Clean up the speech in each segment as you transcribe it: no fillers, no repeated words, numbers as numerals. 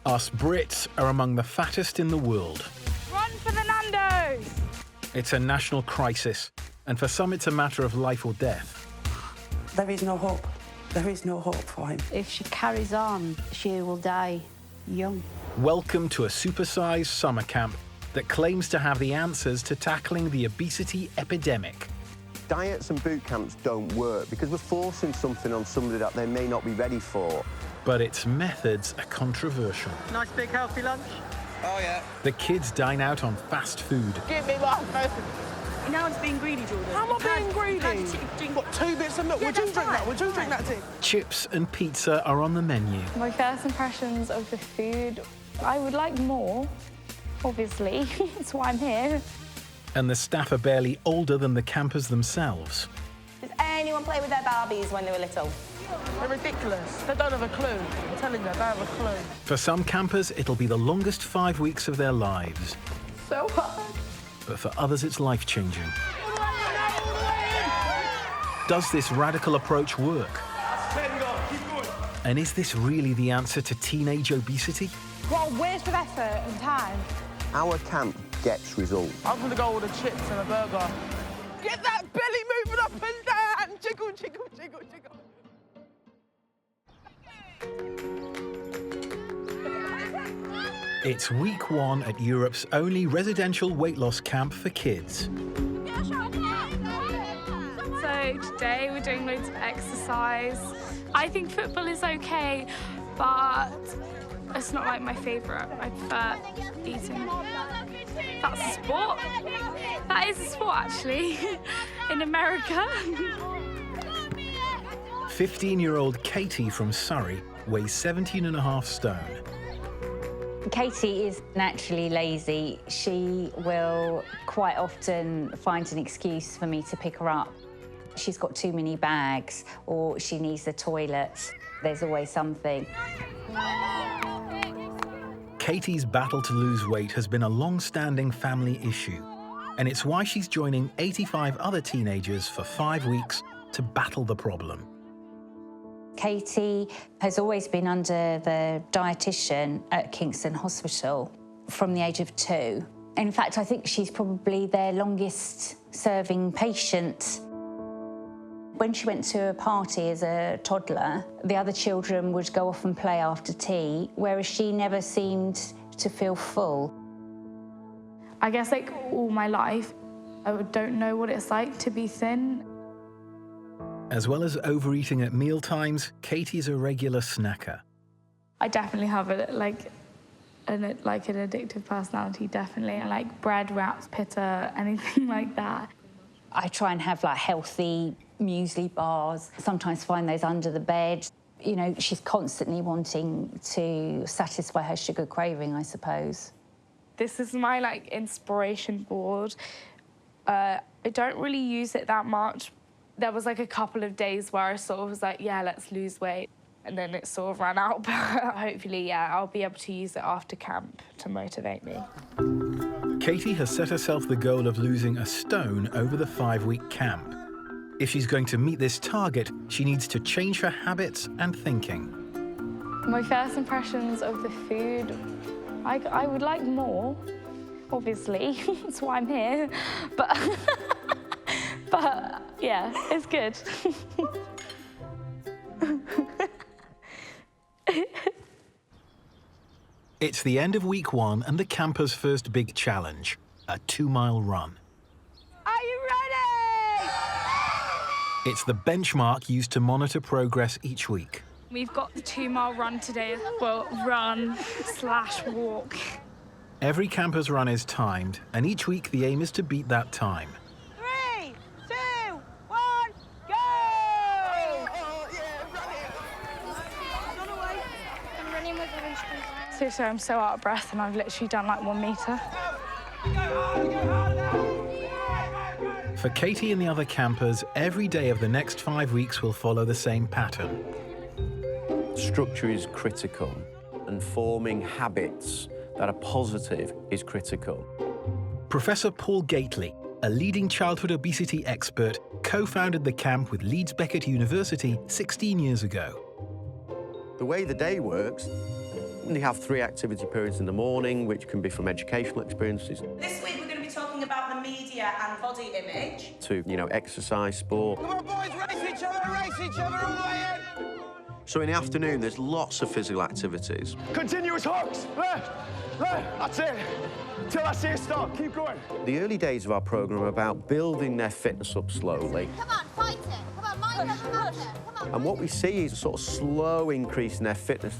Us Brits are among the fattest in the world. Run for the Nando's! It's a national crisis, and for some it's a matter of life or death. There is no hope. There is no hope for him. If she carries on, she will die young. Welcome to a supersized summer camp that claims to have the answers to tackling the obesity epidemic. Diets and boot camps don't work because we're forcing something on somebody that they may not be ready for. But its methods are controversial. Nice big healthy lunch? Oh yeah. The kids dine out on fast food. Give me my phone. Now it's being greedy, Jordan. I'm not being greedy. What, 2 bits of milk? Yeah, Would you that's drink that? fine. Would you drink that too? Chips and pizza are on the menu. My first impressions of the food, I would like more, obviously. That's why I'm here. And the staff are barely older than the campers themselves. Does anyone play with their Barbies when they were little? They're ridiculous. They don't have a clue. I'm telling you, they don't have a clue. For some campers, it'll be the longest 5 weeks of their lives. So hard. But for others, it's life-changing. Does this radical approach work? And is this really the answer to teenage obesity? What a waste of effort and time. Our camp gets results. I'm going to go with the chips and a burger. Get that belly moving up and down. Jiggle, jiggle, jiggle, jiggle. It's week 1 at Europe's only residential weight loss camp for kids. So today we're doing loads of exercise. I think football is okay, but it's not like my favourite. I prefer eating. That's a sport. That is a sport, actually, in America. 15-year-old Katie from Surrey weighs 17.5 stone. Katie is naturally lazy. She will quite often find an excuse for me to pick her up. She's got too many bags or she needs the toilet. There's always something. Katie's battle to lose weight has been a long-standing family issue, and it's why she's joining 85 other teenagers for 5 weeks to battle the problem. Katie has always been under the dietitian at Kingston Hospital from the age of 2. In fact, I think she's probably their longest-serving patient. When she went to a party as a toddler, the other children would go off and play after tea, whereas she never seemed to feel full. I guess like all my life, I don't know what it's like to be thin. As well as overeating at mealtimes, Katie's a regular snacker. I definitely have an addictive personality, definitely. I like bread, wraps, pita, anything like that. I try and have like healthy muesli bars, sometimes find those under the bed. You know, she's constantly wanting to satisfy her sugar craving, I suppose. This is my like inspiration board. I don't really use it that much. There was like a couple of days where I sort of was like, yeah, let's lose weight. And then it sort of ran out, but hopefully, yeah, I'll be able to use it after camp to motivate me. Katie has set herself the goal of losing a stone over the 5-week camp. If she's going to meet this target, she needs to change her habits and thinking. My first impressions of the food, I would like more, obviously. That's why I'm here. But, but yeah, it's good. It's the end of week 1 and the camper's first big challenge, a 2-mile run. Are you ready? It's the benchmark used to monitor progress each week. We've got the 2-mile run today. Well, run/walk. Every camper's run is timed, and each week the aim is to beat that time. 3, 2, 1, go! Seriously, I'm so out of breath and I've literally done like 1 metre. For Katie and the other campers, every day of the next 5 weeks will follow the same pattern. Structure is critical, and forming habits that are positive is critical. Professor Paul Gately, a leading childhood obesity expert, co-founded the camp with Leeds Beckett University 16 years ago. The way the day works, We have 3 activity periods in the morning, which can be from educational experiences. This week we're going to be talking about the media and body image. To, exercise, sport. Come on, boys, race each other all the way in. So in the afternoon, there's lots of physical activities. Continuous hooks. Left. That's it. Till I see a stop. Keep going. The early days of our programme are about building their fitness up slowly. Come on, fight it. Come on, mind over mountain. Come on. And what we see is a sort of slow increase in their fitness,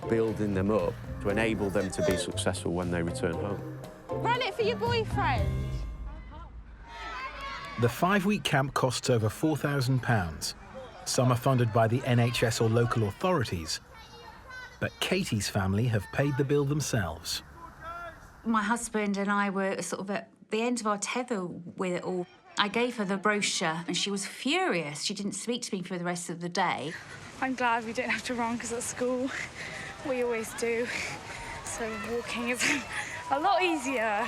building them up to enable them to be successful when they return home. Run it for your boyfriend. The 5-week camp costs over £4,000. Some are funded by the NHS or local authorities. But Katie's family have paid the bill themselves. My husband and I were sort of at the end of our tether with it all. I gave her the brochure and she was furious. She didn't speak to me for the rest of the day. I'm glad we don't have to run because at school we always do. So walking is a lot easier.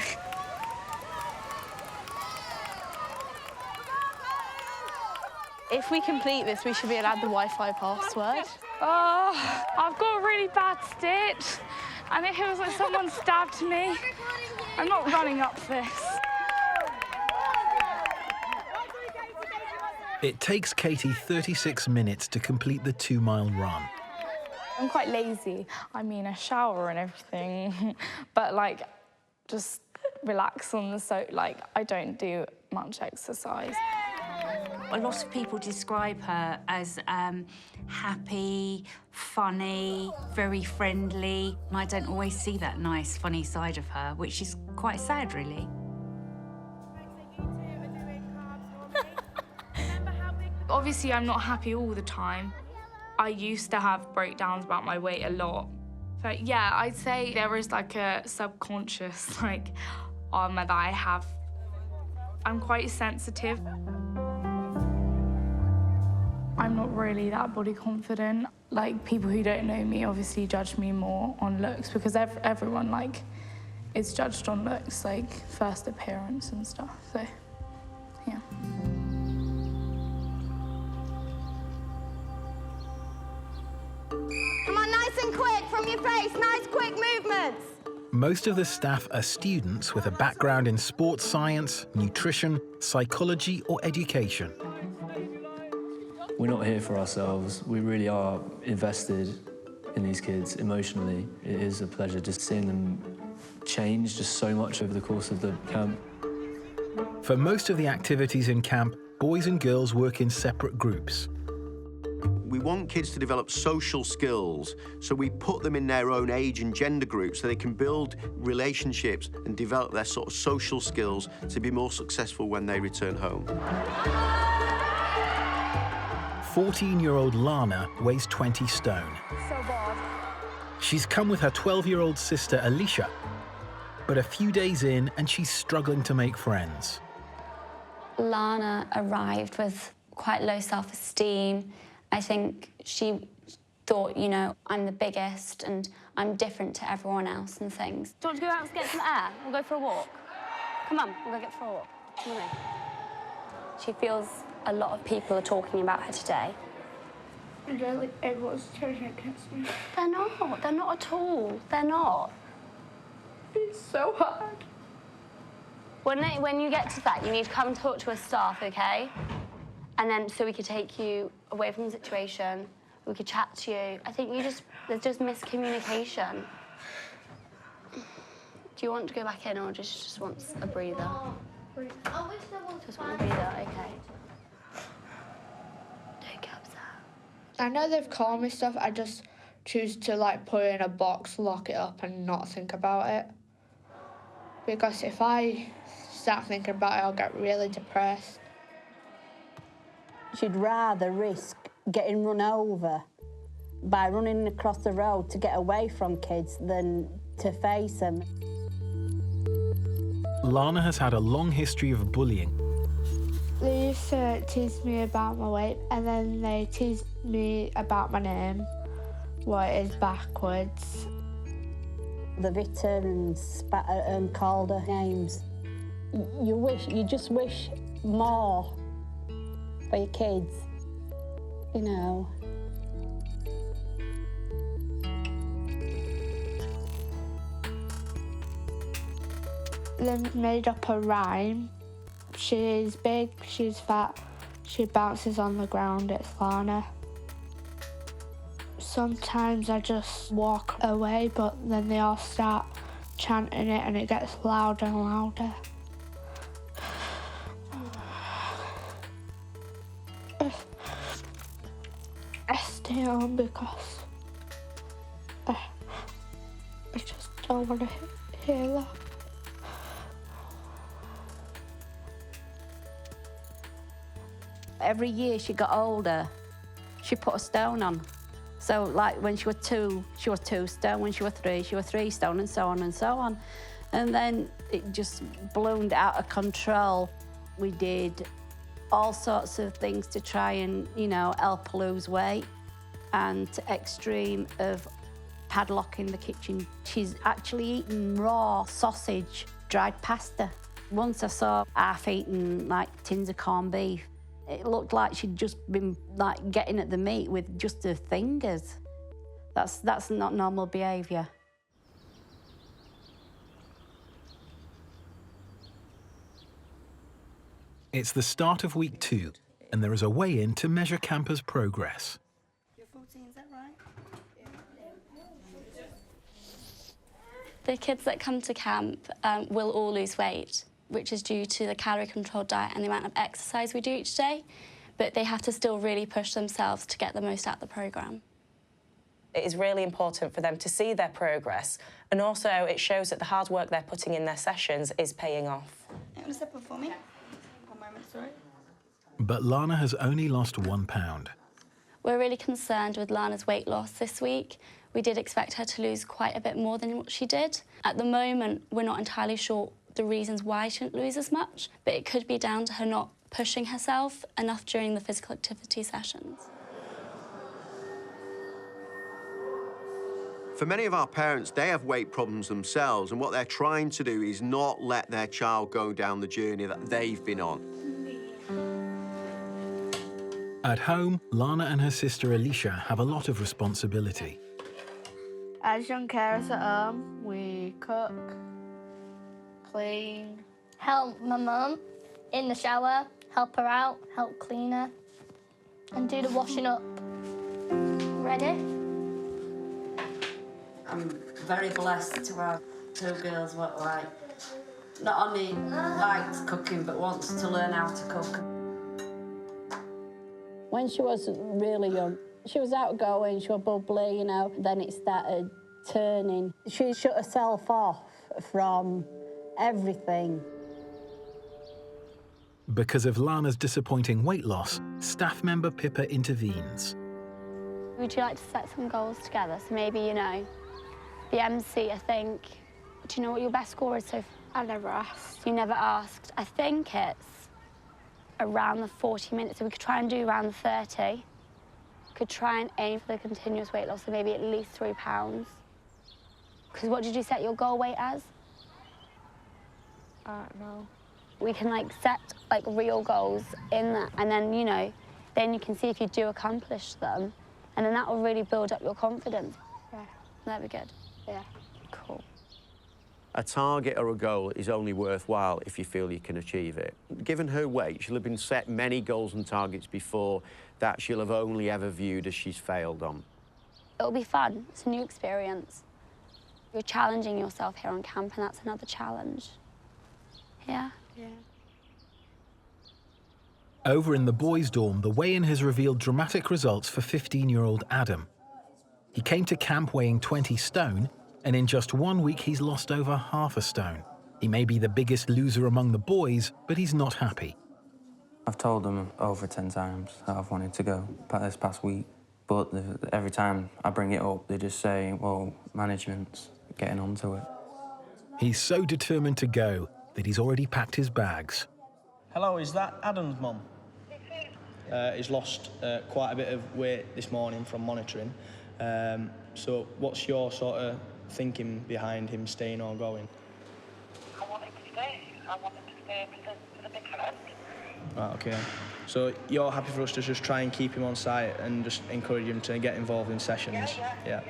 If we complete this, we should be allowed the Wi-Fi password. Oh, I've got a really bad stitch, and it feels like someone stabbed me. I'm not running up this. It takes Katie 36 minutes to complete the 2-mile run. I'm quite lazy. I mean, I shower and everything, but, just relax on the sofa. I don't do much exercise. A lot of people describe her as happy, funny, very friendly. I don't always see that nice, funny side of her, which is quite sad, really. Obviously, I'm not happy all the time. I used to have breakdowns about my weight a lot. But yeah, I'd say there is a subconscious, armor that I have. I'm quite sensitive. I'm not really that body confident. People who don't know me obviously judge me more on looks because everyone, is judged on looks, first appearance and stuff, so, yeah. Come on, nice and quick from your face. Nice, quick movements. Most of the staff are students with a background in sports science, nutrition, psychology, or education. We're not here for ourselves. We really are invested in these kids emotionally. It is a pleasure just seeing them change just so much over the course of the camp. For most of the activities in camp, boys and girls work in separate groups. We want kids to develop social skills, so we put them in their own age and gender groups so they can build relationships and develop their sort of social skills to be more successful when they return home. 14-year-old Lana weighs 20 stone. So bored. She's come with her 12-year-old sister Alicia, but a few days in and she's struggling to make friends. Lana arrived with quite low self-esteem. I think she thought, I'm the biggest and I'm different to everyone else and things. Do you want to go out and get some air? We'll go for a walk. Come on, we'll go get for a walk. Come on in. She feels a lot of people are talking about her today. Everyone's turning against me. They're not at all. They're not. It's so hard. When you get to that, you need to come and talk to us staff, okay? And then so we could take you away from the situation, we could chat to you. I think there's just miscommunication. Do you want to go back in or just wants a breather? Just want a breather, okay. Don't get upset. I know they've called me stuff, I just choose to put it in a box, lock it up and not think about it. Because if I start thinking about it, I'll get really depressed. She'd rather risk getting run over by running across the road to get away from kids than to face them. Lana has had a long history of bullying. They used to tease me about my weight and then they teased me about my name, what it is backwards. They've hit her and spat at her and called her names. You just wish more for your kids, They're made up a rhyme. She's big, she's fat, she bounces on the ground, it's Lana. Sometimes I just walk away, but then they all start chanting it and it gets louder and louder. I stay on because I just don't want to hear that. Every year she got older, she put a stone on. So like when she was 2 stone. When she was 3, she was 3 stone, and so on and so on. And then it just ballooned out of control. We did all sorts of things to try and, you know, help her lose weight, and to extreme of padlocking the kitchen. She's actually eating raw sausage, dried pasta. Once I saw half-eaten, like, tins of corned beef. It looked like she'd just been, like, getting at the meat with just her fingers. That's not normal behaviour. It's the start of week 2, and there is a weigh-in to measure campers' progress. You're 14, is that right? The kids that come to camp will all lose weight, which is due to the calorie-controlled diet and the amount of exercise we do each day, but they have to still really push themselves to get the most out of the programme. It is really important for them to see their progress, and also it shows that the hard work they're putting in their sessions is paying off. You want to step up for me? One moment, sorry. But Lana has only lost 1 pound. We're really concerned with Lana's weight loss this week. We did expect her to lose quite a bit more than what she did. At the moment, we're not entirely sure the reasons why she didn't lose as much, but it could be down to her not pushing herself enough during the physical activity sessions. For many of our parents, they have weight problems themselves, and what they're trying to do is not let their child go down the journey that they've been on. At home, Lana and her sister Alicia have a lot of responsibility. As young carers at home, we cook, clean. Help my mum in the shower, help her out, help clean her, and do the washing up. Ready? I'm very blessed to have 2 girls what like not only likes cooking but wants to learn how to cook. When she was really young, she was outgoing, she was bubbly, you know. Then it started turning. She shut herself off from everything. Because of Lana's disappointing weight loss, staff member Pippa intervenes. Would you like to set some goals together? So maybe, you know, the MC, I think. Do you know what your best score is so far? I never asked. You never asked. I think it's around the 40 minutes, so we could try and do around the 30. Could try and aim for the continuous weight loss, so maybe at least 3 pounds. Because what did you set your goal weight as? No. We can, like, set, like, real goals in that, and then, you know, then you can see if you do accomplish them, and then that will really build up your confidence. Yeah. That'd be good. Yeah. Cool. A target or a goal is only worthwhile if you feel you can achieve it. Given her weight, she'll have been set many goals and targets before that she'll have only ever viewed as she's failed on. It'll be fun. It's a new experience. You're challenging yourself here on camp, and that's another challenge. Yeah? Yeah. Over in the boys' dorm, the weigh-in has revealed dramatic results for 15-year-old Adam. He came to camp weighing 20 stone, and in just 1 week he's lost over half a stone. He may be the biggest loser among the boys, but he's not happy. I've told them over 10 times that I've wanted to go this past week, but every time I bring it up, they just say, well, management's getting onto it. He's so determined to go that he's already packed his bags. Hello, is that Adam's mum? He's lost quite a bit of weight this morning from monitoring. So what's your sort of thinking behind him staying or going? I want him to stay. I want him to stay for the big event. Right, okay. So you're happy for us to just try and keep him on site and just encourage him to get involved in sessions? Yeah.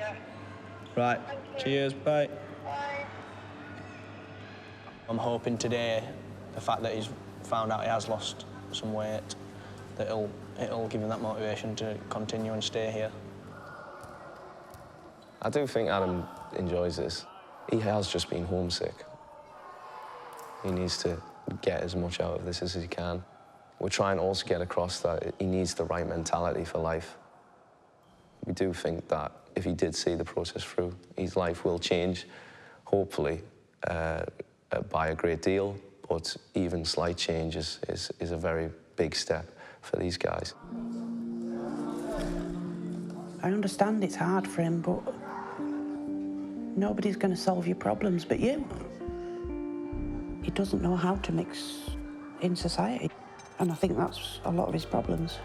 Right. Cheers. Bye. I'm hoping today, the fact that he's found out he has lost some weight, that it'll give him that motivation to continue and stay here. I do think Adam enjoys this. He has just been homesick. He needs to get as much out of this as he can. We're trying to also get across that he needs the right mentality for life. We do think that if he did see the process through, his life will change, hopefully, by a great deal, but even slight changes is a very big step for these guys. I understand it's hard for him, but nobody's going to solve your problems but you. He doesn't know how to mix in society, and I think that's a lot of his problems.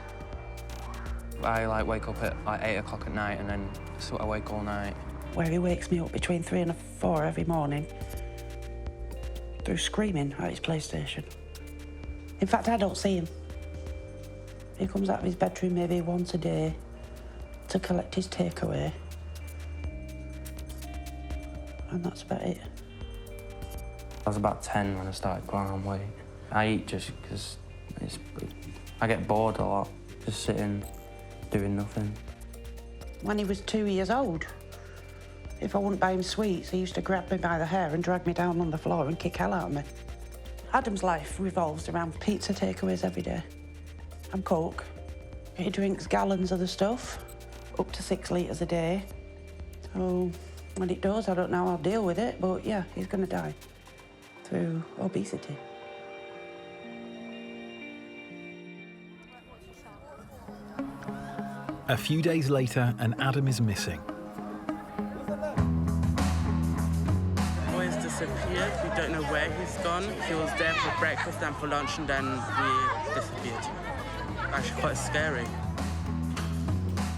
I wake up at 8 o'clock at night and then sort of awake all night. Where he wakes me up between 3 and 4 every morning through screaming at his PlayStation. In fact, I don't see him. He comes out of his bedroom maybe once a day to collect his takeaway. And that's about it. I was about 10 when I started going on weight. I eat just because I get bored a lot, just sitting, doing nothing. When he was 2 years old, if I wouldn't buy him sweets, he used to grab me by the hair and drag me down on the floor and kick hell out of me. Adam's life revolves around pizza takeaways every day and Coke. He drinks gallons of the stuff, up to 6 litres a day. So when it does, I don't know how I'll deal with it, but yeah, he's going to die through obesity. A few days later, and Adam is missing. Always disappeared. We don't know where he's gone. He was there for breakfast and for lunch, and then we disappeared. Actually quite scary.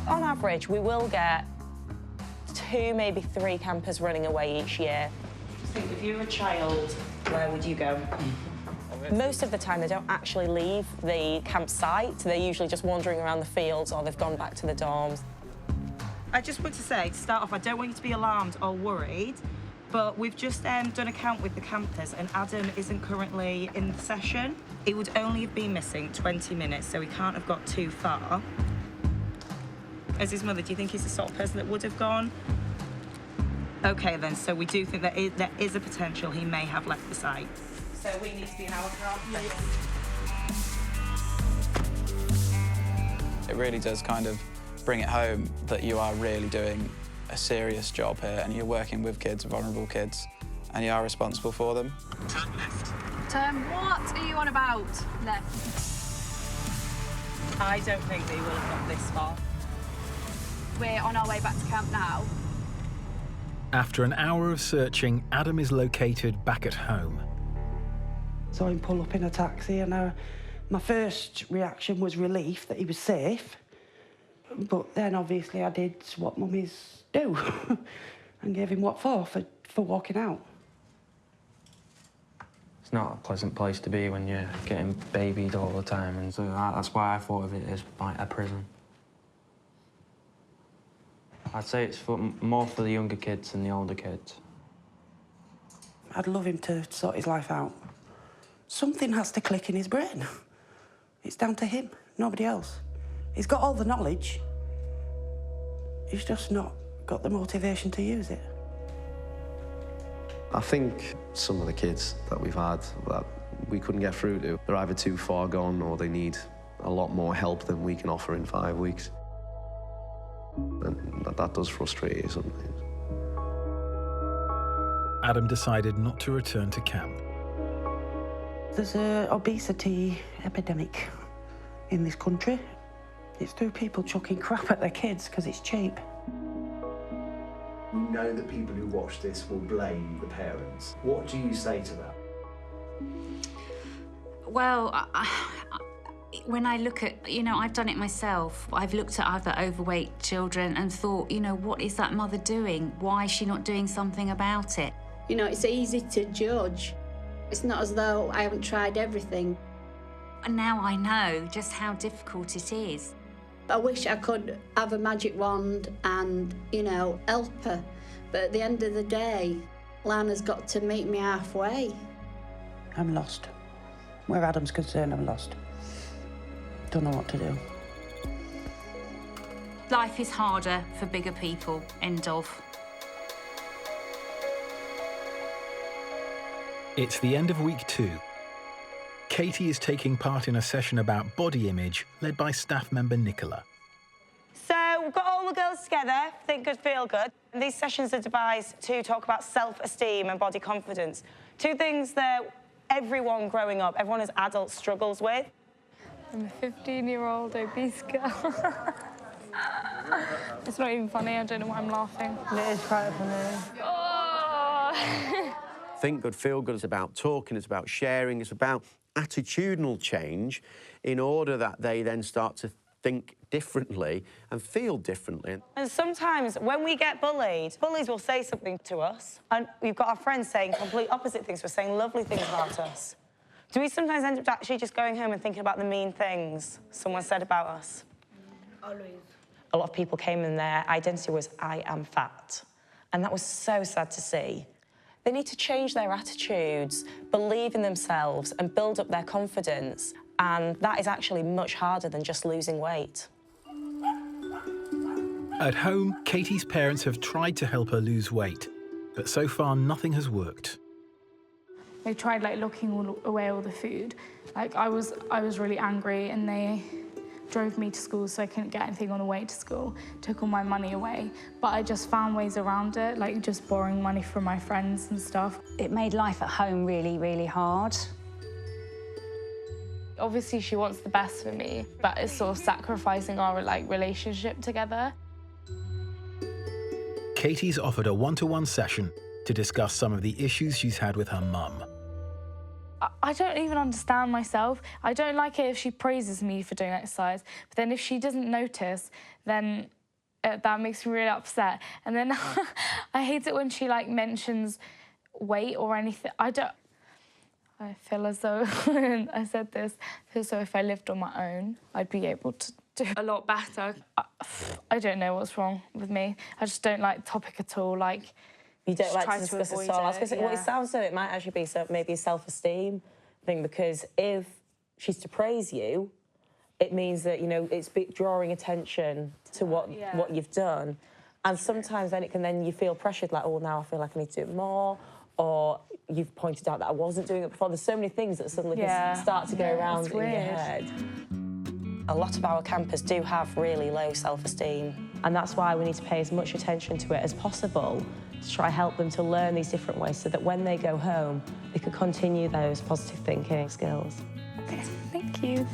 On average, we will get 2, maybe 3 campers running away each year. Just think, if you were a child, where would you go? Most of the time, they don't actually leave the campsite. They're usually just wandering around the fields or they've gone back to the dorms. I just want to say, to start off, I don't want you to be alarmed or worried, but we've just done a count with the campers and Adam isn't currently in the session. He would only have been missing 20 minutes, so he can't have got too far. As his mother, do you think he's the sort of person that would have gone? OK, then, so we do think that there is a potential he may have left the site. So we need to be in our car. It really does kind of bring it home that you are really doing a serious job here and you're working with kids, vulnerable kids, and you are responsible for them. Turn left. Turn what are you on about? Left. I don't think that he will have got this far. We're on our way back to camp now. After an hour of searching, Adam is located back at home. Saw him pull up in a taxi and my first reaction was relief that he was safe. But then obviously I did what mummies do and gave him what for walking out. It's not a pleasant place to be when you're getting babied all the time, and so that's why I thought of it as like a prison. I'd say it's more for the younger kids than the older kids. I'd love him to sort his life out. Something has to click in his brain. It's down to him, nobody else. He's got all the knowledge. He's just not got the motivation to use it. I think some of the kids that we've had that we couldn't get through to, they're either too far gone or they need a lot more help than we can offer in 5 weeks. And that does frustrate you sometimes. Adam decided not to return to camp. There's an obesity epidemic in this country. It's through people chucking crap at their kids because it's cheap. We know that people who watch this will blame the parents. What do you say to that? Well, when I look at, I've done it myself. I've looked at other overweight children and thought, what is that mother doing? Why is she not doing something about it? It's easy to judge. It's not as though I haven't tried everything. And now I know just how difficult it is. I wish I could have a magic wand and, help her. But at the end of the day, Lana's got to meet me halfway. I'm lost. Where Adam's concerned, I'm lost. Don't know what to do. Life is harder for bigger people, end of. It's the end of week 2. Katie is taking part in a session about body image led by staff member Nicola. So we've got all the girls together, Think Good, Feel Good. And these sessions are devised to talk about self-esteem and body confidence. 2 things that everyone growing up, everyone as adults struggles with. I'm a 15-year-old obese girl. It's not even funny, I don't know why I'm laughing. It is quite funny. Oh. Think Good, Feel Good is about talking, it's about sharing, it's about attitudinal change in order that they then start to think differently and feel differently. And sometimes when we get bullied, bullies will say something to us, and we've got our friends saying complete opposite things. We're saying lovely things about us. Do we sometimes end up actually just going home and thinking about the mean things someone said about us? Always. A lot of people came and their identity was, I am fat. And that was so sad to see. They need to change their attitudes, believe in themselves, and build up their confidence. And that is actually much harder than just losing weight. At home, Katie's parents have tried to help her lose weight, but so far nothing has worked. They tried like locking away all the food. Like I was really angry, and they drove me to school so I couldn't get anything on the way to school, took all my money away. But I just found ways around it, like just borrowing money from my friends and stuff. It made life at home really, really hard. Obviously she wants the best for me, but it's sort of sacrificing our relationship together. Katie's offered a one-to-one session to discuss some of the issues she's had with her mum. I don't even understand myself. I don't like it if she praises me for doing exercise, but then if she doesn't notice, then that makes me really upset. And then I hate it when she mentions weight or anything. I feel as though, I said this, I feel as though if I lived on my own, I'd be able to do a lot better. I don't know what's wrong with me. I just don't like the topic at all. You don't like to discuss it at all. I was going to say, yeah. Well, it sounds so it might actually be maybe a self-esteem thing, because if she's to praise you, it means that, it's drawing attention to what you've done. And sometimes then you feel pressured, like, oh, now I feel like I need to do it more, or you've pointed out that I wasn't doing it before. There's so many things that suddenly can start to go around in your head. A lot of our campers do have really low self-esteem, and that's why we need to pay as much attention to it as possible to try help them to learn these different ways so that when they go home, they can continue those positive thinking skills. Okay, thank you.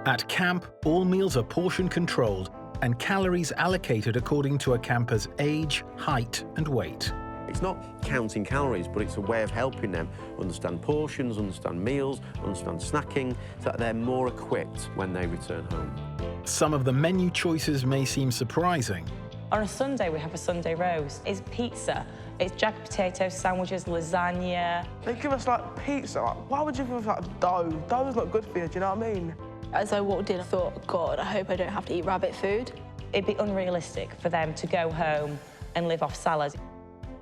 At camp, all meals are portion controlled and calories allocated according to a camper's age, height and weight. It's not counting calories, but it's a way of helping them understand portions, understand meals, understand snacking, so that they're more equipped when they return home. Some of the menu choices may seem surprising. On a Sunday, we have a Sunday roast. It's pizza, it's jagged potato sandwiches, lasagna. They give us pizza. Why would you give us dough? Dough's not good for you, do you know what I mean? As I walked in, I thought, God, I hope I don't have to eat rabbit food. It'd be unrealistic for them to go home and live off salad.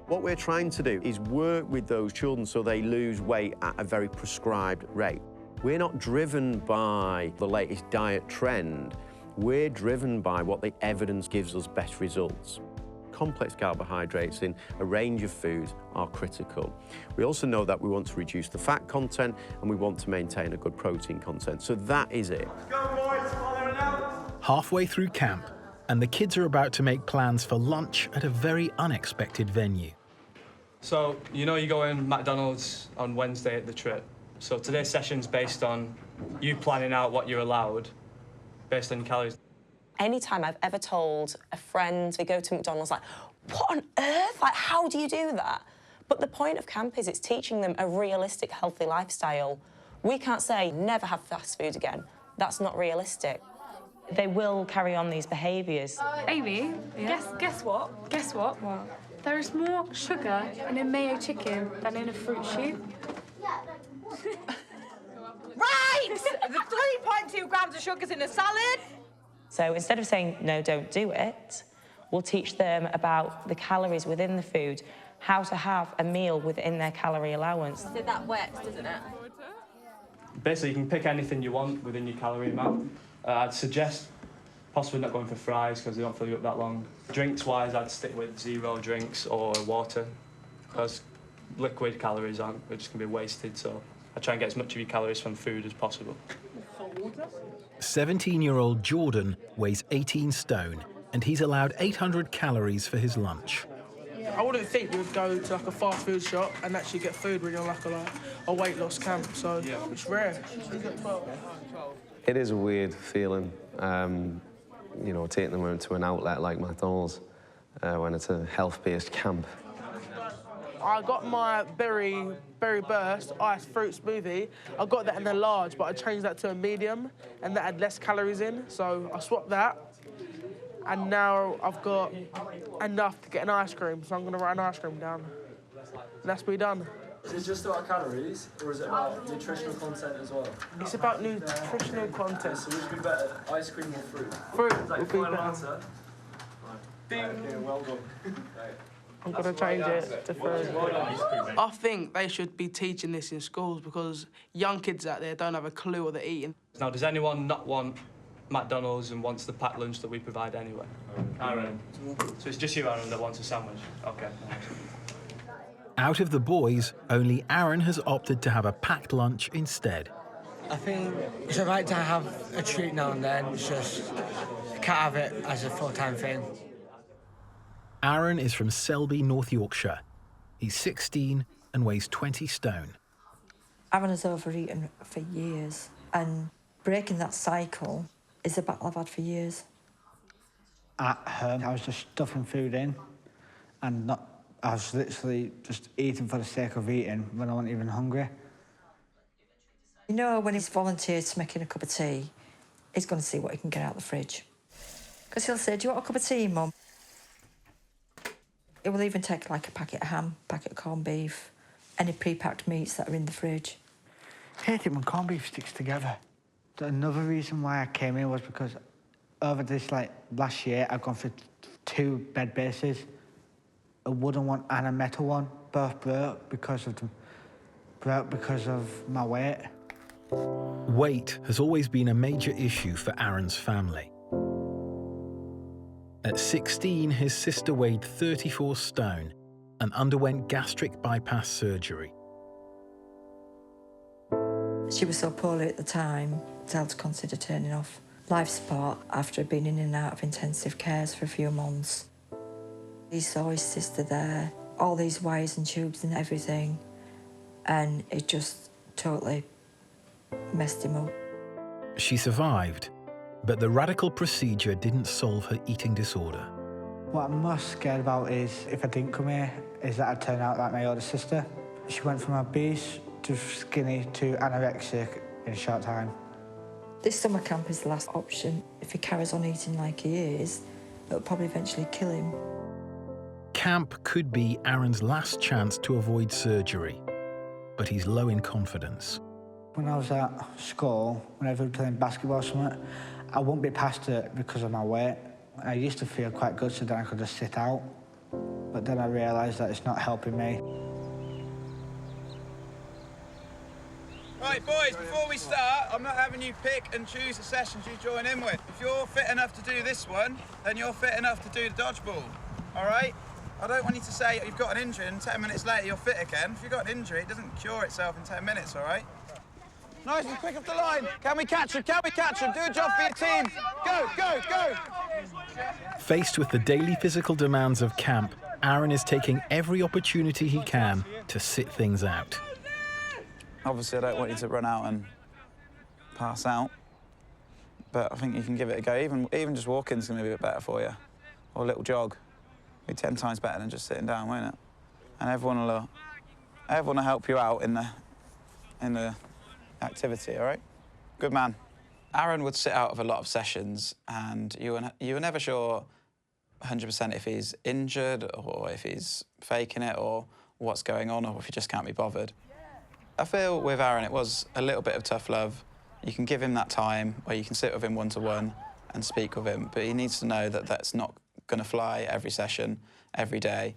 What we're trying to do is work with those children so they lose weight at a very prescribed rate. We're not driven by the latest diet trend. We're driven by what the evidence gives us best results. Complex carbohydrates in a range of foods are critical. We also know that we want to reduce the fat content and we want to maintain a good protein content. So that is it. Let's go, boys. Following out. Halfway through camp, and the kids are about to make plans for lunch at a very unexpected venue. So, you go in McDonald's on Wednesday at the trip. So today's session's based on you planning out what you're allowed based on calories. Anytime I've ever told a friend we go to McDonald's, what on earth? How do you do that? But the point of camp is it's teaching them a realistic, healthy lifestyle. We can't say, never have fast food again. That's not realistic. They will carry on these behaviours. Amy, guess what? Guess what? What? There is more sugar in a mayo chicken than in a fruit shoot. Right! The 3.2 grams of sugar's in a salad. So instead of saying, no, don't do it, We'll teach them about the calories within the food, how to have a meal within their calorie allowance. So that works, doesn't it? Basically, you can pick anything you want within your calorie amount. I'd suggest possibly not going for fries because they don't fill you up that long. Drinks-wise, I'd stick with 0 drinks or water because liquid calories are just going to be wasted, so I try and get as much of your calories from food as possible. 17-year-old Jordan weighs 18 stone and he's allowed 800 calories for his lunch. I wouldn't think you would go to like a fast food shop and actually get food when you're like a weight loss camp, so it's rare. It is a weird feeling, you know, taking them out to an outlet like McDonald's when it's a health-based camp. I got my berry burst iced fruit smoothie. I got that in a large, but I changed that to a medium, and that had less calories in, so I swapped that. And now I've got enough to get an ice cream, so I'm going to write an ice cream down. And that's me done. Is it just about calories, or is it about nutritional content as well? It's about nutritional content. So which would be better, ice cream or fruit? Fruit Is that would your be final better. answer? Okay, well done. I'm going to change it to fruit. I think they should be teaching this in schools because young kids out there don't have a clue what they're eating. Now, does anyone not want McDonald's and wants the packed lunch that we provide anyway? Aaron. So it's just you, Aaron, that wants a sandwich? OK. Out of the boys, only Aaron has opted to have a packed lunch instead. I think it's all right to have a treat now and then, it's just you can't have it as a full-time thing. Aaron is from Selby, North Yorkshire. He's 16 and weighs 20 stone. Aaron has overeaten for years, and breaking that cycle is a battle I've had for years. At home, I was just stuffing food in, and I was literally just eating for the sake of eating when I wasn't even hungry. You know, when he's volunteered to making a cup of tea, he's going to see what he can get out of the fridge. Because he'll say, "Do you want a cup of tea, Mum?" He will even take like a packet of ham, packet of corned beef, any pre-packed meats that are in the fridge. I hate it when corned beef sticks together. Another reason why I came in was because over this last year, I've gone through 2 bed bases, a wooden one and a metal one. Both broke because of my weight. Weight has always been a major issue for Aaron's family. At 16, his sister weighed 34 stone and underwent gastric bypass surgery. She was so poorly at the time, Del to consider turning off life support after being in and out of intensive cares for a few months. He saw his sister there, all these wires and tubes and everything, and it just totally messed him up. She survived, but the radical procedure didn't solve her eating disorder. What I'm most scared about is, if I didn't come here, is that I'd turn out like my older sister. She went from obese to skinny to anorexic in a short time. This summer camp is the last option. If he carries on eating like he is, it'll probably eventually kill him. Camp could be Aaron's last chance to avoid surgery, but he's low in confidence. When I was at school, whenever we were playing basketball or something, I wouldn't be past it because of my weight. I used to feel quite good, so then I could just sit out. But then I realised that it's not helping me. Right, boys, before we start, I'm not having you pick and choose the sessions you join in with. If you're fit enough to do this one, then you're fit enough to do the dodgeball, all right? I don't want you to say you've got an injury and 10 minutes later you're fit again. If you've got an injury, it doesn't cure itself in 10 minutes, all right? Nice and quick off the line. Can we catch him? Can we catch him? Do a job for your team. Go, go, go. Faced with the daily physical demands of camp, Aaron is taking every opportunity he can to sit things out. Obviously, I don't want you to run out and pass out, but I think you can give it a go. Even just walking's going to be a bit better for you, or a little jog. Be 10 times better than just sitting down, won't it? And everyone will help you out in the activity, all right? Good man. Aaron would sit out of a lot of sessions, and you were never sure 100% if he's injured or if he's faking it or what's going on or if he just can't be bothered. I feel with Aaron it was a little bit of tough love. You can give him that time where you can sit with him one-to-one and speak with him, but he needs to know that that's not going to fly every session, every day.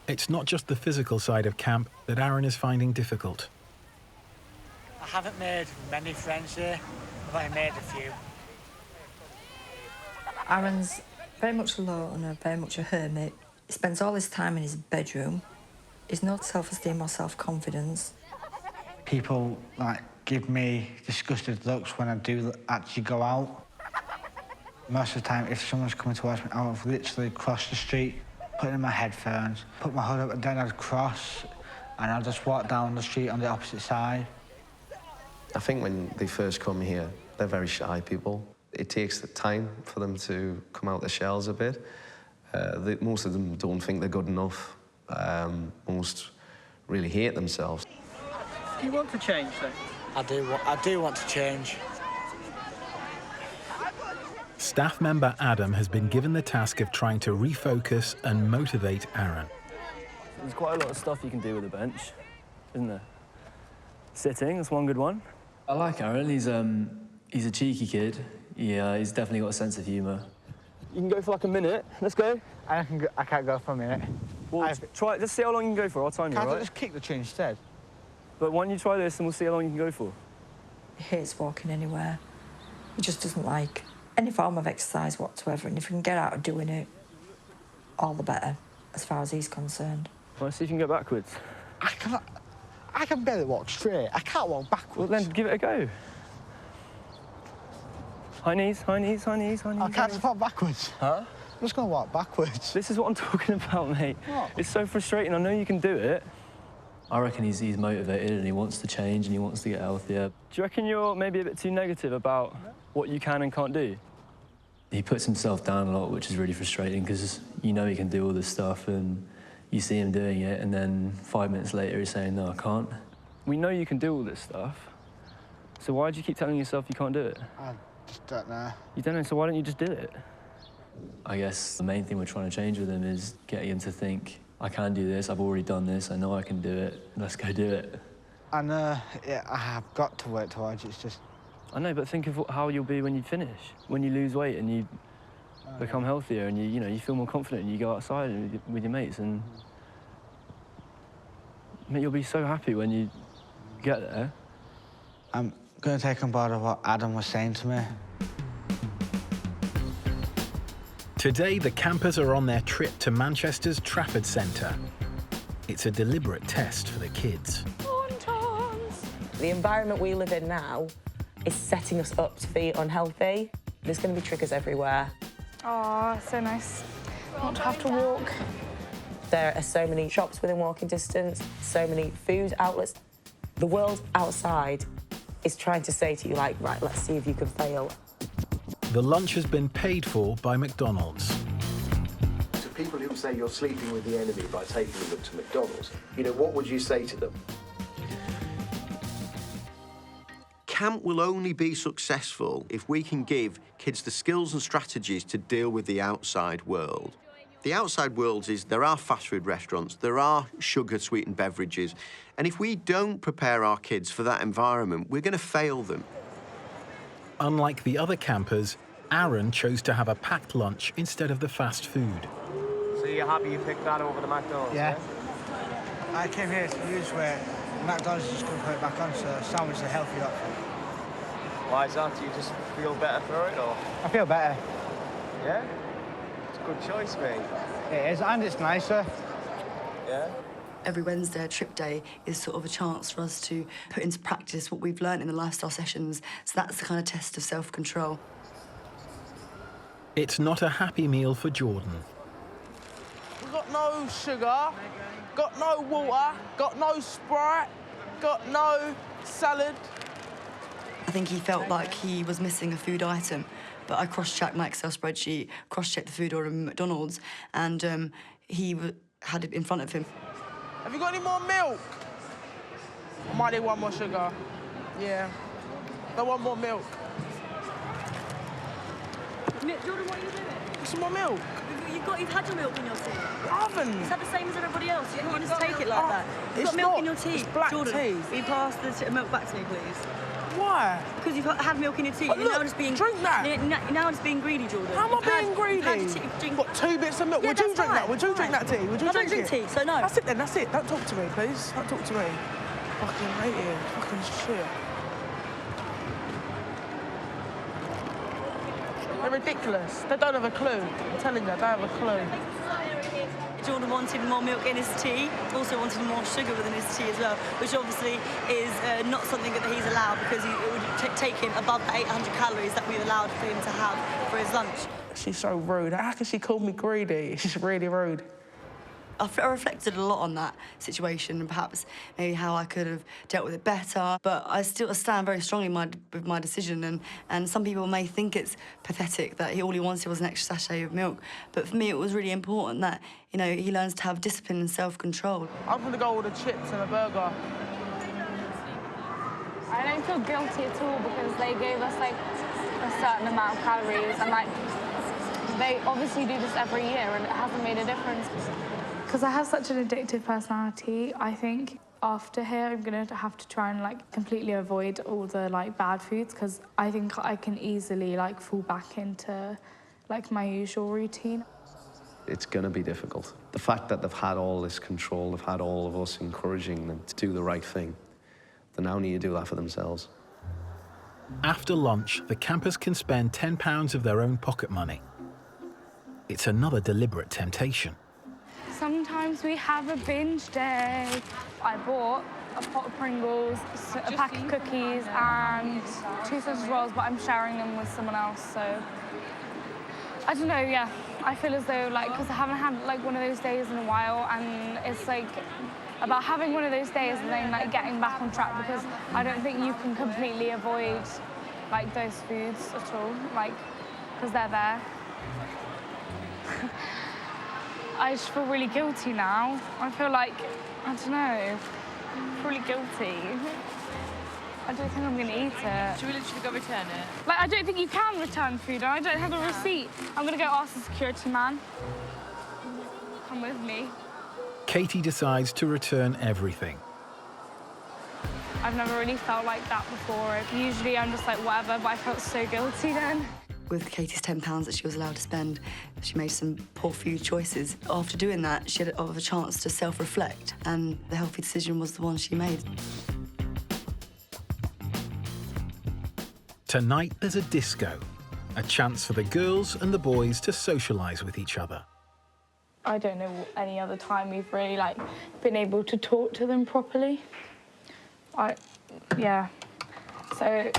It's not just the physical side of camp that Aaron is finding difficult. I haven't made many friends here. I've only made a few. Aaron's very much alone and very much a hermit. He spends all his time in his bedroom. He's no self-esteem or self-confidence. People give me disgusted looks when I do actually go out. Most of the time, if someone's coming towards me, I'll literally cross the street, put in my headphones, put my hood up, and then I'd cross, and I'll just walk down the street on the opposite side. I think when they first come here, they're very shy people. It takes the time for them to come out their shells a bit. Most of them don't think they're good enough. Most really hate themselves. Do you want to change, though? I do want to change. Staff member Adam has been given the task of trying to refocus and motivate Aaron. There's quite a lot of stuff you can do with a bench, isn't there? Sitting, that's one good one. I like Aaron. He's a cheeky kid. He's definitely got a sense of humour. You can go for like a minute. Let's go. I can't go for a minute. Well, try. Just see how long you can go for. I'll time you, Can't right? I just kick the tree instead? But why don't you try this and we'll see how long you can go for. He hates walking anywhere. He just doesn't like any form of exercise whatsoever, and if he can get out of doing it, all the better, as far as he's concerned. Let's see if you can go backwards. I can barely walk straight. I can't walk backwards. Well, then give it a go. High knees, high knees, high knees, high knees. I can't just walk backwards. Huh? I'm just going to walk backwards. This is what I'm talking about, mate. What? It's so frustrating. I know you can do it. I reckon he's motivated and he wants to change and he wants to get healthier. Do you reckon you're maybe a bit too negative about what you can and can't do? He puts himself down a lot, which is really frustrating because you know he can do all this stuff and you see him doing it and then 5 minutes later he's saying, no, I can't. We know you can do all this stuff, so why do you keep telling yourself you can't do it? I just don't know. You don't know, so why don't you just do it? I guess the main thing we're trying to change with him is getting him to think, I can do this, I've already done this, I know I can do it, let's go do it. And yeah, I have got to work towards it, it's just... I know, but think of how you'll be when you finish, when you lose weight and you become healthier and you feel more confident and you go outside with your mates and mate, you'll be so happy when you get there. I'm going to take on board of what Adam was saying to me. Today, the campers are on their trip to Manchester's Trafford Centre. It's a deliberate test for the kids. The environment we live in now is setting us up to be unhealthy. There's going to be triggers everywhere. Oh, so nice not to have to walk. There are so many shops within walking distance, so many food outlets. The world outside is trying to say to you, like, right, let's see if you can fail. The lunch has been paid for by McDonald's. To people who say you're sleeping with the enemy by taking them to McDonald's, what would you say to them? Camp will only be successful if we can give kids the skills and strategies to deal with the outside world. The outside world is there are fast food restaurants, there are sugar-sweetened beverages, and if we don't prepare our kids for that environment, we're going to fail them. Unlike the other campers, Aaron chose to have a packed lunch instead of the fast food. So you're happy you picked that over the McDonald's? Yeah. I came here to use where McDonald's is just going to put it back on, so sandwich is a healthy option. Why is that? Do you just feel better for it, or? I feel better. Yeah? It's a good choice, mate. It is, and it's nicer. Yeah? Every Wednesday, trip day, is sort of a chance for us to put into practice what we've learned in the lifestyle sessions. So that's the kind of test of self-control. It's not a happy meal for Jordan. We've got no sugar, got no water, got no Sprite, got no salad. I think he felt like he was missing a food item, but I cross-checked my Excel spreadsheet, cross-checked the food order at McDonald's, and he had it in front of him. Have you got any more milk? I might need one more sugar. Yeah. I want more milk. Jordan, what are you doing? Some more milk. You've had your milk in your tea. I haven't. It's had the same as everybody else. You can't just take it like that. You've It's got milk not. in your tea. It's black Jordan, tea. will you pass the milk back to me, please? Why? Because you've had milk in your tea. But You're look, now just being... drink that. You're now just being greedy, Jordan. How am I being greedy? Drink... What, 2 bits of milk? Yeah, Would you that's drink fine. that? Would you drink that tea? Would you I drink don't drink it? tea, so no. That's it then, that's it. Don't talk to me, please. Don't talk to me. Fucking hate it. Fucking shit. They're ridiculous. They don't have a clue. I'm telling you, they don't have a clue. Jordan wanted more milk in his tea, also wanted more sugar within his tea as well, which obviously is not something that he's allowed because it would take him above the 800 calories that we've allowed for him to have for his lunch. She's so rude. How can she call me greedy? She's really rude. I reflected a lot on that situation and perhaps maybe how I could have dealt with it better. But I still stand very strongly with my decision. And some people may think it's pathetic that all he wanted was an extra sachet of milk. But for me, it was really important that, you know, he learns to have discipline and self-control. I'm going to go with the chips and a burger. I don't feel guilty at all because they gave us, like, a certain amount of calories and, like, they obviously do this every year and it hasn't made a difference. Because I have such an addictive personality, I think after here I'm going to have to try and like completely avoid all the like bad foods because I think I can easily like fall back into like my usual routine. It's going to be difficult. The fact that they've had all this control, they've had all of us encouraging them to do the right thing, they now need to do that for themselves. After lunch, the campers can spend £10 of their own pocket money. It's another deliberate temptation. Sometimes we have a binge day. I bought a pot of Pringles, a pack of cookies and 2 sausage rolls, but I'm sharing them with someone else, so... I don't know, yeah. I feel as though, like, because I haven't had, like, one of those days in a while, and it's, like, about having one of those days and then, like, getting back on track, because I don't think you can completely avoid, like, those foods at all, like, because they're there. I just feel really guilty now. I feel like, I don't know, I feel really guilty. I don't think I'm gonna eat it. Should we literally go return it? Like, I don't think you can return food, and I don't have a receipt. I'm gonna go ask the security man. Come with me. Katie decides to return everything. I've never really felt like that before. Usually I'm just like, whatever, but I felt so guilty then. With Katie's £10 that she was allowed to spend, she made some poor food choices. After doing that, she had a chance to self-reflect, and the healthy decision was the one she made. Tonight there's a disco, a chance for the girls and the boys to socialise with each other. I don't know any other time we've really like been able to talk to them properly. Yeah. So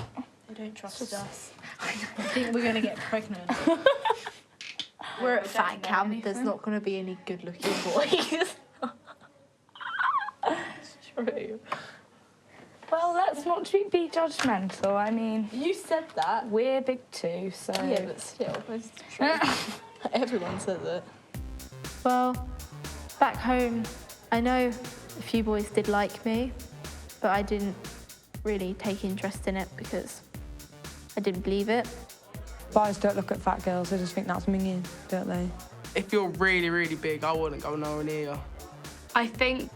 They don't trust us. I think we're going to get pregnant. We're at fat camp, there's not going to be any good-looking boys. It's true. Well, let's not be judgmental. I mean... You said that. We're big too, so... Yeah, but still, it's true. Everyone says it. Well, back home, I know a few boys did like me, but I didn't really take interest in it because I didn't believe it. Boys don't look at fat girls, they just think that's minging, don't they? If you're really, really big, I wouldn't go nowhere near you. I think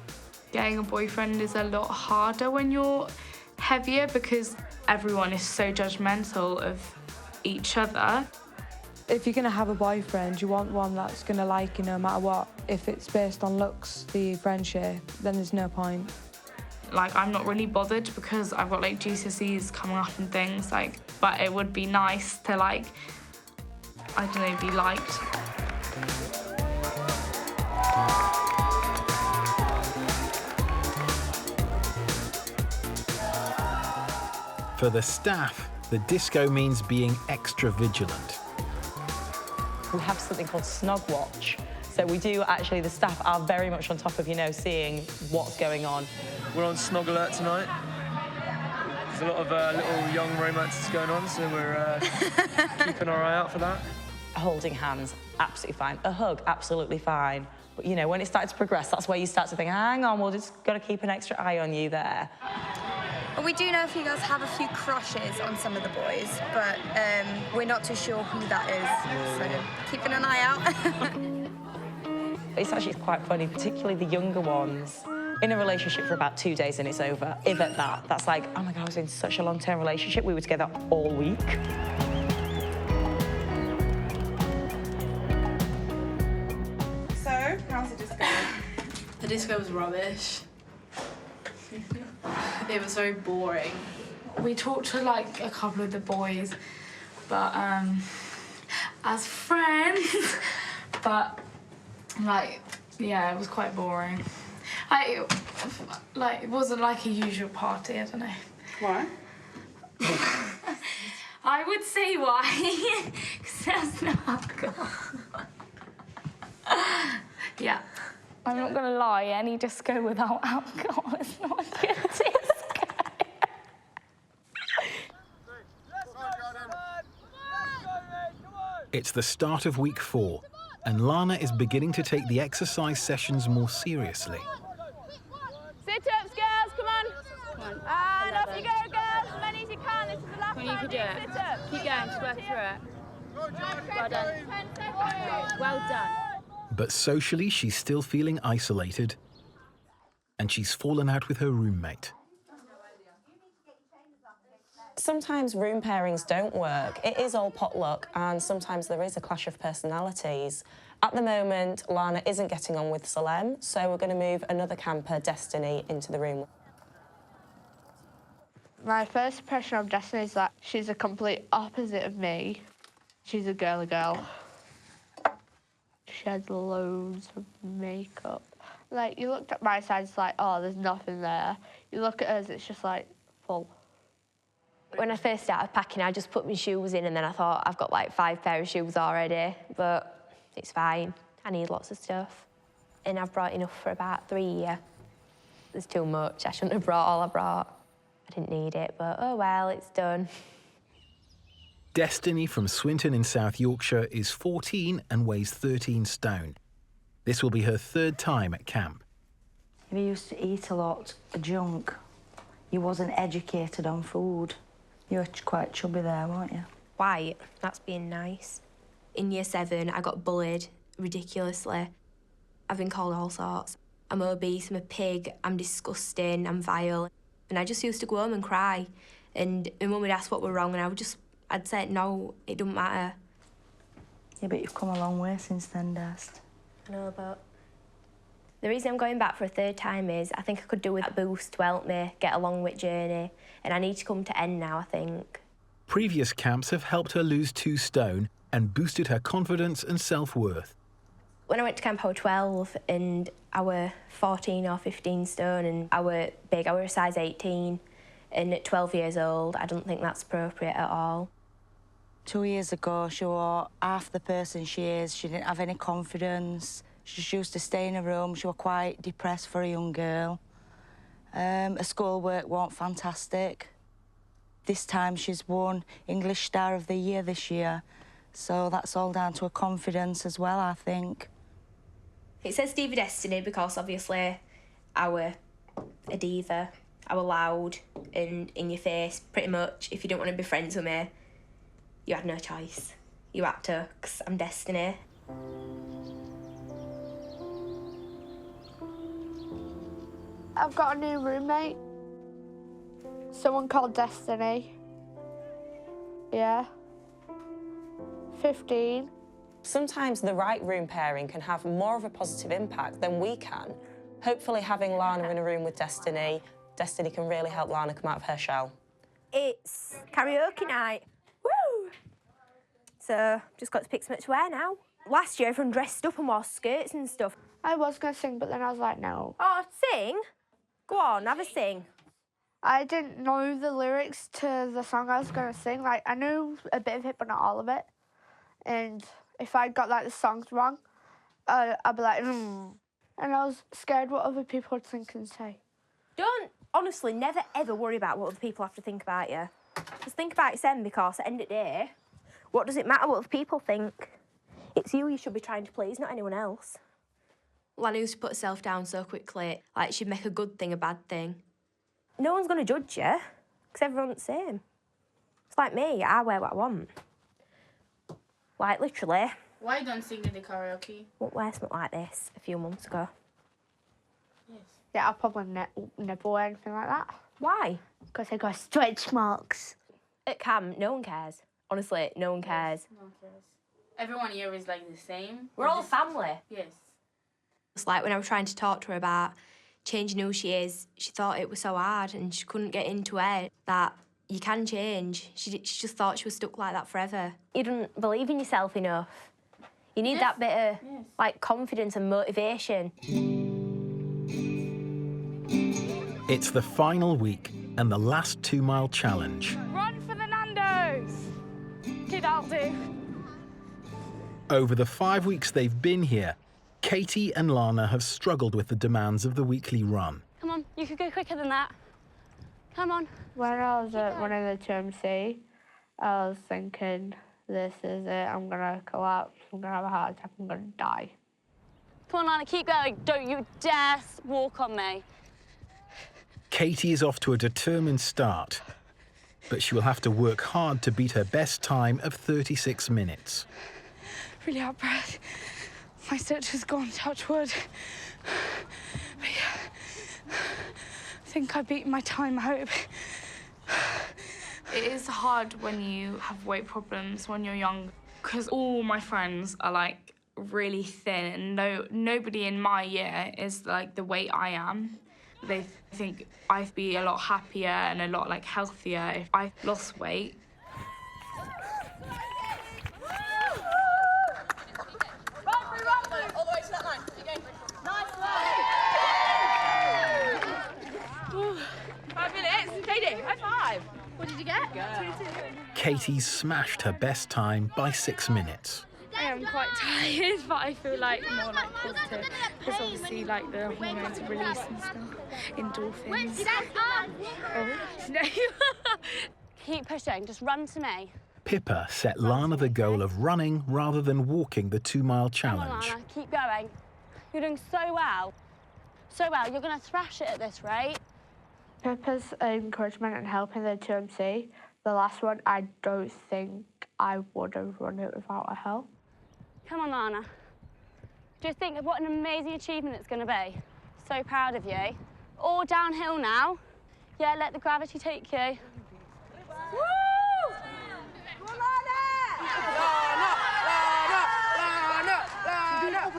getting a boyfriend is a lot harder when you're heavier because everyone is so judgmental of each other. If you're going to have a boyfriend, you want one that's going to like you no matter what. If it's based on looks, the friendship, then there's no point. Like, I'm not really bothered because I've got, like, GCSEs coming up and things, like, but it would be nice to, like, I don't know, be liked. For the staff, the disco means being extra vigilant. We have something called Snog Watch. So we do actually, the staff are very much on top of, you know, seeing what's going on. We're on Snog Alert tonight. There's a lot of little young romances going on, so we're keeping our eye out for that. Holding hands, absolutely fine. A hug, absolutely fine. But, you know, when it starts to progress, that's where you start to think, hang on, we'll just got to keep an extra eye on you there. Well, we do know a few girls have a few crushes on some of the boys, but we're not too sure who that is, so keeping an eye out. It's actually quite funny, particularly the younger ones. in a relationship for about 2 days and it's over, if at that. That's like, oh my God, I was in such a long-term relationship. We were together all week. So, how's the disco? The disco was rubbish. It was very boring. We talked to like a couple of the boys, but as friends, but like, yeah, it was quite boring. It wasn't like a usual party, I don't know. Why? I would say why, because there's no alcohol. Yeah. I'm not gonna lie, any disco without alcohol is not a good disco. It's the start of week 4, and Lana is beginning to take the exercise sessions more seriously. Sit-ups, girls, come on. And off you go, girls, as many as you can. This is the last time. you could do it. Sit-ups. Keep going, just work through it. Well done. Well done. But socially, she's still feeling isolated, and she's fallen out with her roommate. Sometimes room pairings don't work. It is all potluck, and sometimes there is a clash of personalities. At the moment, Lana isn't getting on with Salem, so we're going to move another camper, Destiny, into the room. My first impression of Destiny is that she's a complete opposite of me. She's a girly girl. She has loads of makeup. Like, you looked at my side, it's like, oh, there's nothing there. You look at hers, it's just like, full. When I first started packing, I just put my shoes in and then I thought, I've got like 5 pair of shoes already, but it's fine. I need lots of stuff. And I've brought enough for about 3 years. There's too much. I shouldn't have brought all I brought. I didn't need it, but oh well, it's done. Destiny from Swinton in South Yorkshire is 14 and weighs 13 stone. This will be her 3rd time at camp. You used to eat a lot of junk. You wasn't educated on food. You were quite chubby there, weren't you? White, that's being nice. In year 7, I got bullied ridiculously. I've been called all sorts. I'm obese, I'm a pig, I'm disgusting, I'm vile. And I just used to go home and cry. And my mum would ask what were wrong, and I'd say, no, it doesn't matter. Yeah, but you've come a long way since then, Dest. I know, but the reason I'm going back for a 3rd time is I think I could do with a boost to help me get along with journey. And I need to come to end now, I think. Previous camps have helped her lose 2 stone and boosted her confidence and self-worth. When I went to camp, I was 12 and I was 14 or 15 stone and I was big. I was a size 18 and at 12 years old, I don't think that's appropriate at all. 2 years ago, she was half the person she is. She didn't have any confidence. She just used to stay in her room. She was quite depressed for a young girl. Her schoolwork wasn't fantastic. This time she's won English Star of the Year this year. So that's all down to her confidence as well, I think. It says Diva Destiny because obviously I were a diva. I were loud and in your face, pretty much. If you don't want to be friends with me, you had no choice. You had to, 'cause I'm Destiny. I've got a new roommate. Someone called Destiny. Yeah. 15. Sometimes the right room pairing can have more of a positive impact than we can. Hopefully having Lana in a room with Destiny can really help Lana come out of her shell. It's karaoke night. Woo! So, just got to pick something to wear now. Last year, everyone dressed up and wore skirts and stuff. I was going to sing, but then I was like, no. Oh, sing? Go on, have a sing. I didn't know the lyrics to the song I was going to sing. Like, I knew a bit of it, but not all of it. And if I got, like, the songs wrong, I'd be like, And I was scared what other people would think and say. Don't, honestly, never ever worry about what other people have to think about you. Just think about it then, because at the end of the day, what does it matter what other people think? It's you should be trying to please, not anyone else. Lana used to put herself down so quickly, like she'd make a good thing a bad thing. No one's going to judge you, because everyone's the same. It's like me, I wear what I want. Like, literally. Why don't sing in the karaoke? Wouldn't wear something like this a few months ago. Yes. Yeah, I'll probably never wear anything like that. Why? Because I got stretch marks. At camp, no one cares. Honestly, no one cares. No one cares. Everyone here is like the same. We're all family. Yes. It's like when I was trying to talk to her about changing who she is, she thought it was so hard and she couldn't get into it that you can change. She just thought she was stuck like that forever. You don't believe in yourself enough. You need that bit of like confidence and motivation. It's the final week and the last 2-mile challenge. Run for the Nando's! Okay, that'll do. Over the 5 weeks they've been here, Katie and Lana have struggled with the demands of the weekly run. Come on, you could go quicker than that. Come on. When I was running the 2MC, I was thinking, this is it, I'm gonna collapse, I'm gonna have a heart attack, I'm gonna die. Come on, Lana, keep going. Don't you dare walk on me. Katie is off to a determined start, but she will have to work hard to beat her best time of 36 minutes. Really out of breath. My stitch has gone, touch wood. But yeah, I think I beat my time, I hope. It is hard when you have weight problems when you're young, because all my friends are like really thin and nobody in my year is like the weight I am. They think I'd be a lot happier and a lot like healthier if I lost weight. All the way to that line. Keep going. Nice work. 5 minutes. Katie, high five. What did you get? 22. Katie's smashed her best time by 6 minutes. I am quite tired, but I feel like more like positive because obviously like the hormones release and stuff, endorphins. Oh, no. Keep pushing, just run to me. Pippa set Lana the goal of running rather than walking the 2-mile challenge. Come on, Lana, keep going. You're doing so well. So well, you're going to thrash it at this rate. Pippa's encouragement and help in the 2MC, the last one, I don't think I would have run it without her help. Come on, Lana. Just think of what an amazing achievement it's going to be. So proud of you. All downhill now. Yeah, let the gravity take you. Woo! Come on, Lana! Lana! Lana! Lana! Lana!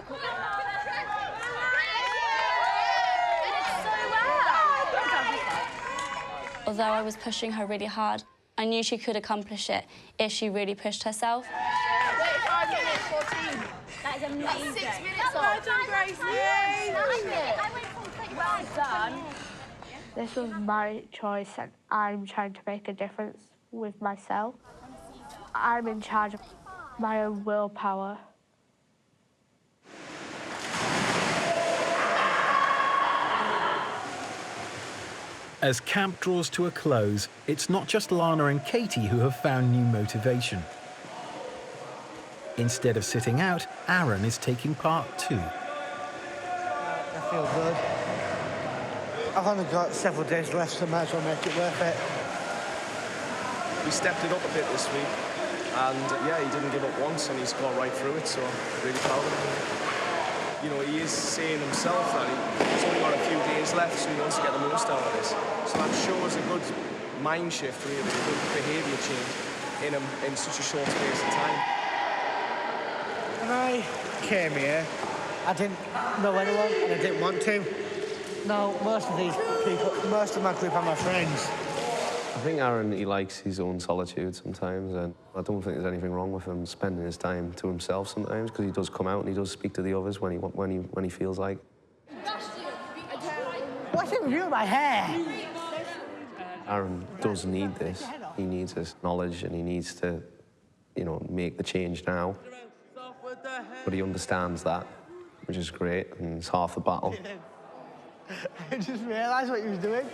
Although I was pushing her really hard, I knew she could accomplish it if she really pushed herself. 5 minutes, 14. That is amazing. 6 minutes on. Well done, Gracie. Well done. This was my choice and I'm trying to make a difference with myself. I'm in charge of my own willpower. As camp draws to a close, it's not just Lana and Katie who have found new motivation. Instead of sitting out, Aaron is taking part too. I feel good. I've only got several days left, so might as well make it worth it. We stepped it up a bit this week, and yeah, he didn't give up once, and he's got right through it, so really proud of him. You know, he is saying himself that he's only got a few days left, so he wants to get the most out of this. So that shows a good mind shift, really, a good behaviour change in him in such a short space of time. When I came here, I didn't know anyone and I didn't want to. No, most of these people, most of my group are my friends. I think Aaron, he likes his own solitude sometimes, and I don't think there's anything wrong with him spending his time to himself sometimes, because he does come out and he does speak to the others when he feels like. What's in with my hair? Aaron does need this. He needs this knowledge, and he needs to, you know, make the change now. But he understands that, which is great, and it's half the battle. I just realised what you was doing.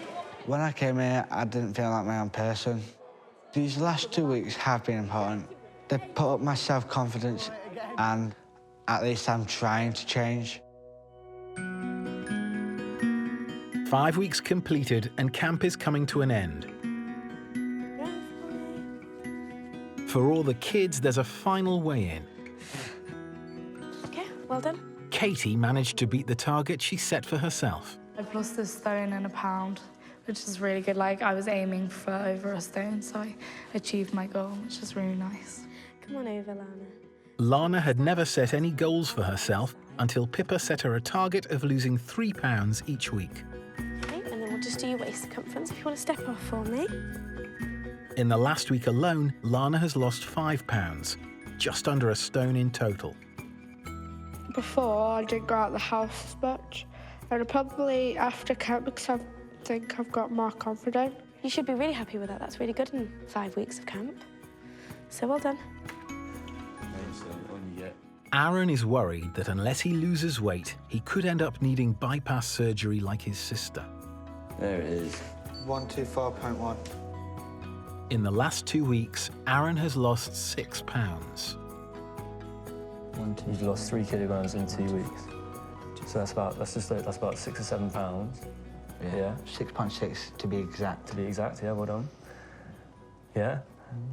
When I came here, I didn't feel like my own person. These last 2 weeks have been important. They put up my self-confidence, and at least I'm trying to change. 5 weeks completed and camp is coming to an end. For all the kids, there's a final weigh-in. Okay, well done. Katie managed to beat the target she set for herself. I've lost 1 stone and 1 pound, which is really good. Like, I was aiming for over 1 stone, so I achieved my goal, which is really nice. Come on over, Lana. Lana had never set any goals for herself until Pippa set her a target of losing 3 pounds each week. Okay, and then we'll just do your waist circumference if you want to step off for me. In the last week alone, Lana has lost 5 pounds, just under 1 stone in total. Before, I didn't go out the house as much, and probably after camp, because I think I've got more confident. You should be really happy with that. That's really good in 5 weeks of camp. So well done. Aaron is worried that unless he loses weight, he could end up needing bypass surgery like his sister. There it is. 124.1. In the last 2 weeks, Aaron has lost 6 pounds. He's lost 3 kilograms in 2 weeks. So that's about 6 or 7 pounds. Yeah. 6.6 to be exact. To be exact, yeah, well done. Yeah.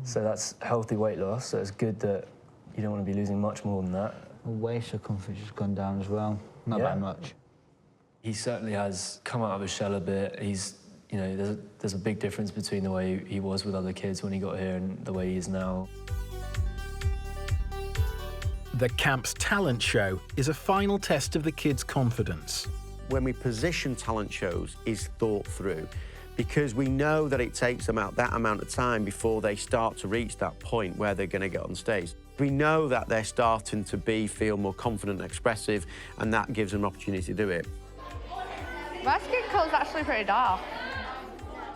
So that's healthy weight loss, so it's good that you don't want to be losing much more than that. Waist circumference has gone down as well, not by much. He certainly has come out of his shell a bit. He's, you know, there's a big difference between the way he was with other kids when he got here and the way he is now. The camp's talent show is a final test of the kids' confidence. When we position talent shows is thought through, because we know that it takes them out that amount of time before they start to reach that point where they're going to get on stage. We know that they're starting to feel more confident and expressive, and that gives them an opportunity to do it. My skin colour's actually pretty dark.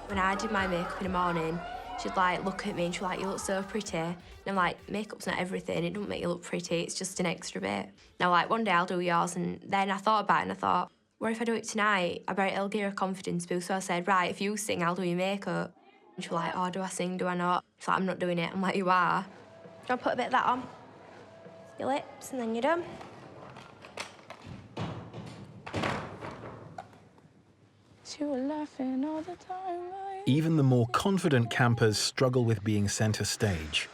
When I did my makeup in the morning, she'd like look at me and she'd like, "You look so pretty." And I'm like, makeup's not everything. It doesn't make you look pretty. It's just an extra bit. Now, like, one day I'll do yours, and then I thought about it and I thought, what if I do it tonight? I bet it'll give her a confidence boost. So I said, right, if you sing, I'll do your makeup. And she was like, oh, do I sing? Do I not? She's like, I'm not doing it. I'm like, you are. I'll put a bit of that on your lips, and then you're done. She was laughing all the time. Even the more confident campers struggle with being centre stage.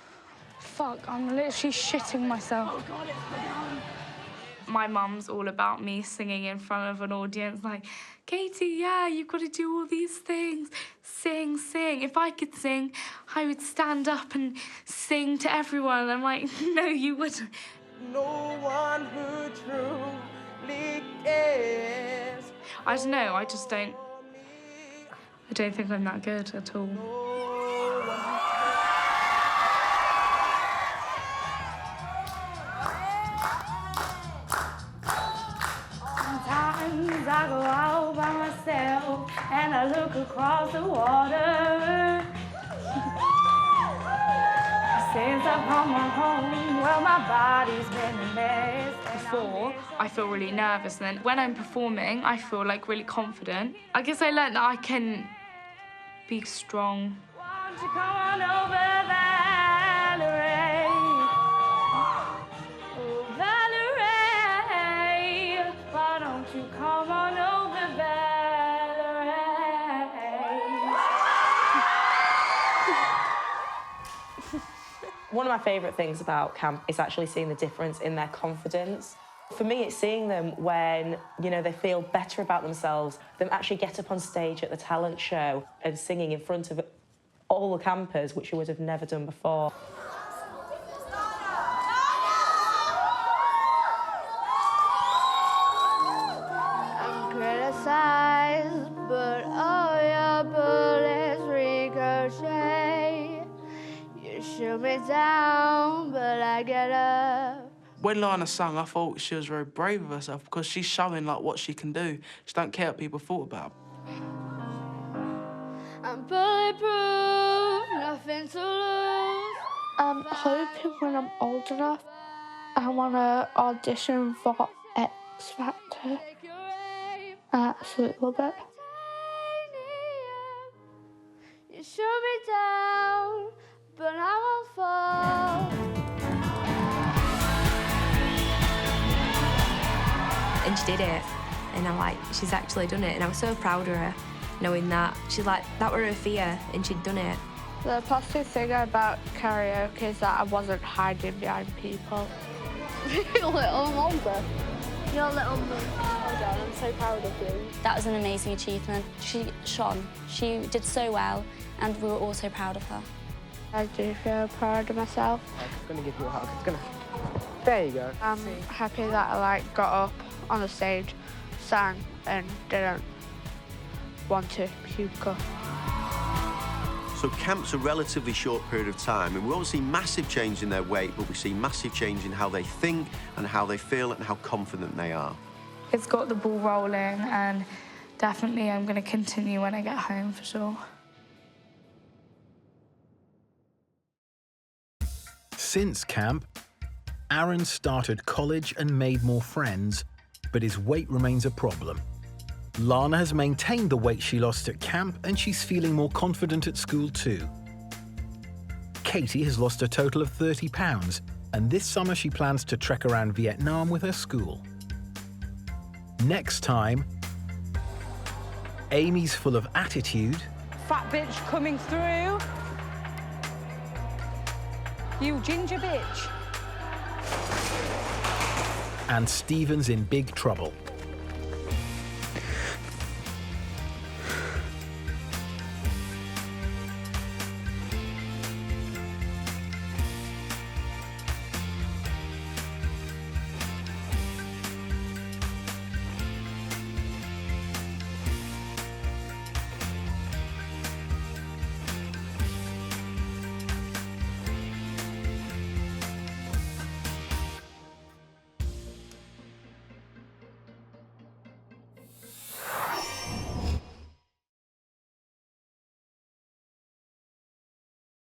Fuck, I'm literally shitting myself. My mum's all about me singing in front of an audience, like, Katie, yeah, you've got to do all these things. Sing, sing. If I could sing, I would stand up and sing to everyone. I'm like, no, you wouldn't. No one who truly cares. I don't know, I just don't. I don't think I'm that good at all. Sometimes I go out by myself and I look across the water. Since I've come home, well, my body's been a mess. Before, I feel really nervous, and then when I'm performing, I feel like really confident. I guess I learned that I can be strong. Won't you come on over, Valerie? Oh, Valerie, why don't you come on over, Valerie? One of my favourite things about camp is actually seeing the difference in their confidence. For me, it's seeing them when, you know, they feel better about themselves, them actually get up on stage at the talent show and singing in front of all the campers, which you would have never done before. I'm criticized, but all your bullets ricochet. You shoot me down, but I get up. When Lana sang, I thought she was very brave of herself because she's showing like what she can do. She don't care what people thought about. I'm bulletproof, nothing to lose. I'm hoping when I'm old enough, I want to audition for X Factor. I absolutely love it. You shoot me down, but I won't fall. And she did it, and I'm like, she's actually done it, and I was so proud of her, knowing that she's like, that were her fear, and she'd done it. The positive thing about karaoke is that I wasn't hiding behind people. Little longer. Your little move. Well done, I'm so proud of you. That was an amazing achievement. She shone. She did so well, and we were all so proud of her. I do feel proud of myself. I'm going to give you a hug. It's going to... There you go. I'm happy that I got up on the stage, sang, and didn't want to puke up. So camp's a relatively short period of time, and we won't see massive change in their weight, but we see massive change in how they think and how they feel and how confident they are. It's got the ball rolling, and definitely I'm going to continue when I get home for sure. Since camp, Aaron started college and made more friends, but his weight remains a problem. Lana has maintained the weight she lost at camp, and she's feeling more confident at school too. Katie has lost a total of 30 pounds, and this summer she plans to trek around Vietnam with her school. Next time, Amy's full of attitude. Fat bitch coming through. You ginger bitch. And Stephen's in big trouble.